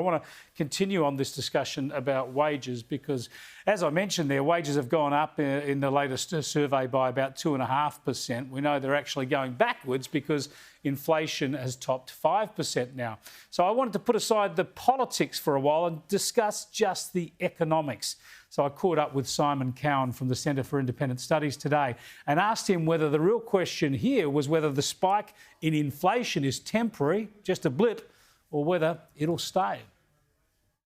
I want to continue on this discussion about wages because, as I mentioned there, wages have gone up in the latest survey by about 2.5%. We know they're actually going backwards because inflation has topped 5% now. So I wanted to put aside the politics for a while and discuss just the economics. So I caught up with Simon Cowan from the Centre for Independent Studies today and asked him whether the real question here was whether the spike in inflation is temporary, just a blip, or whether it'll stay.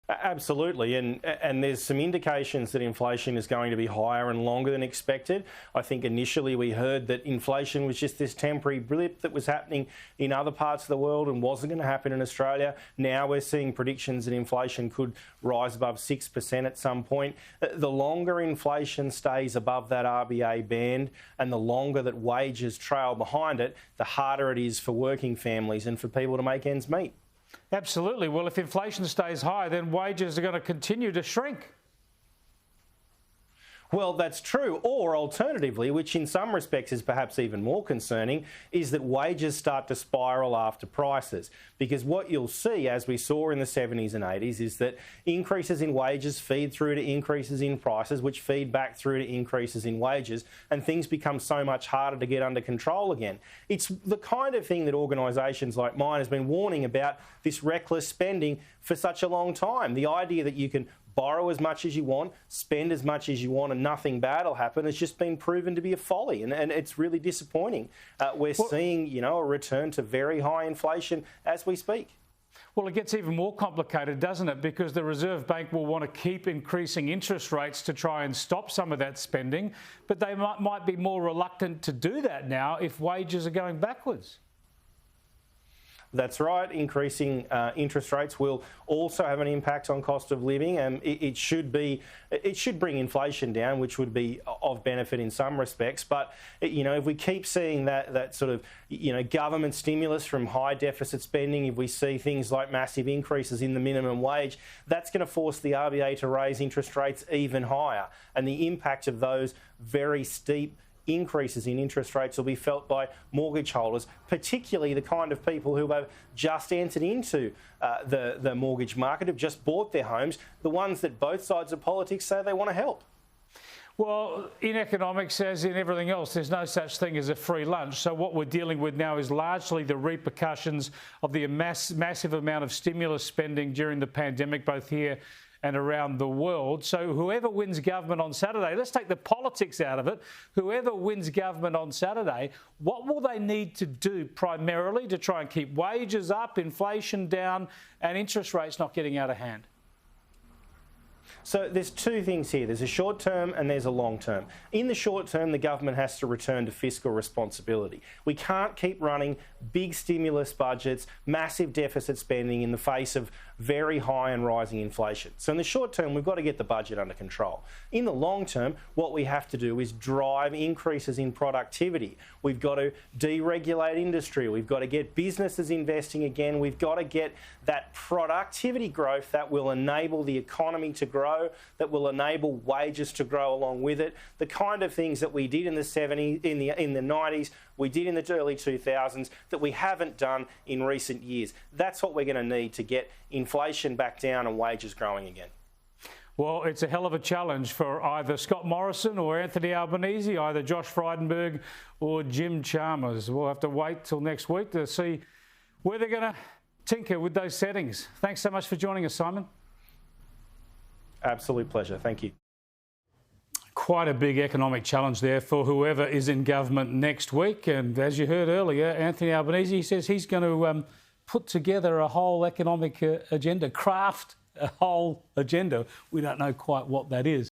Absolutely, and there's some indications that inflation is going to be higher and longer than expected. I think initially we heard that inflation was just this temporary blip that was happening in other parts of the world and wasn't going to happen in Australia. Now we're seeing predictions that inflation could rise above 6% at some point. The longer inflation stays above that RBA band and the longer that wages trail behind it, the harder it is for working families and for people to make ends meet. Absolutely. Well, if inflation stays high, then wages are going to continue to shrink. Well, that's true. Or alternatively, which in some respects is perhaps even more concerning, is that wages start to spiral after prices. Because what you'll see, as we saw in the 70s and 80s, is that increases in wages feed through to increases in prices, which feed back through to increases in wages, and things become so much harder to get under control again. It's the kind of thing that organisations like mine has been warning about, this reckless spending for such a long time. The idea that you can borrow as much as you want, spend as much as you want, and nothing bad will happen. It's just been proven to be a folly, and it's really disappointing. We're seeing, a return to very high inflation as we speak. Well, it gets even more complicated, doesn't it? Because the Reserve Bank will want to keep increasing interest rates to try and stop some of that spending, but they might be more reluctant to do that now if wages are going backwards. That's right. Increasing interest rates will also have an impact on cost of living, and it should bring inflation down, which would be of benefit in some respects. But if we keep seeing that sort of government stimulus from high deficit spending, if we see things like massive increases in the minimum wage, that's going to force the RBA to raise interest rates even higher, and the impact of those very steep increases in interest rates will be felt by mortgage holders, particularly the kind of people who have just entered into the mortgage market, have just bought their homes, the ones that both sides of politics say they want to help. Well, in economics, as in everything else, there's no such thing as a free lunch. So what we're dealing with now is largely the repercussions of the massive amount of stimulus spending during the pandemic, both here and around the world. So whoever wins government on Saturday, let's take the politics out of it, whoever wins government on Saturday, what will they need to do primarily to try and keep wages up, inflation down, and interest rates not getting out of hand? So there's two things here. There's a short term and there's a long term. In the short term, the government has to return to fiscal responsibility. We can't keep running big stimulus budgets, massive deficit spending in the face of very high and rising inflation. So in the short term, we've got to get the budget under control. In the long term, what we have to do is drive increases in productivity. We've got to deregulate industry. We've got to get businesses investing again. We've got to get that productivity growth that will enable the economy to grow, that will enable wages to grow along with it. The kind of things that we did in the 70s, in the 90s, we did in the early 2000s that we haven't done in recent years. That's what we're going to need to get inflation back down and wages growing again. Well, it's a hell of a challenge for either Scott Morrison or Anthony Albanese, either Josh Frydenberg or Jim Chalmers. We'll have to wait till next week to see where they're going to tinker with those settings. Thanks so much for joining us, Simon. Absolute pleasure. Thank you. Quite a big economic challenge there for whoever is in government next week. And as you heard earlier, Anthony Albanese says he's going to put together a whole economic agenda, craft a whole agenda. We don't know quite what that is.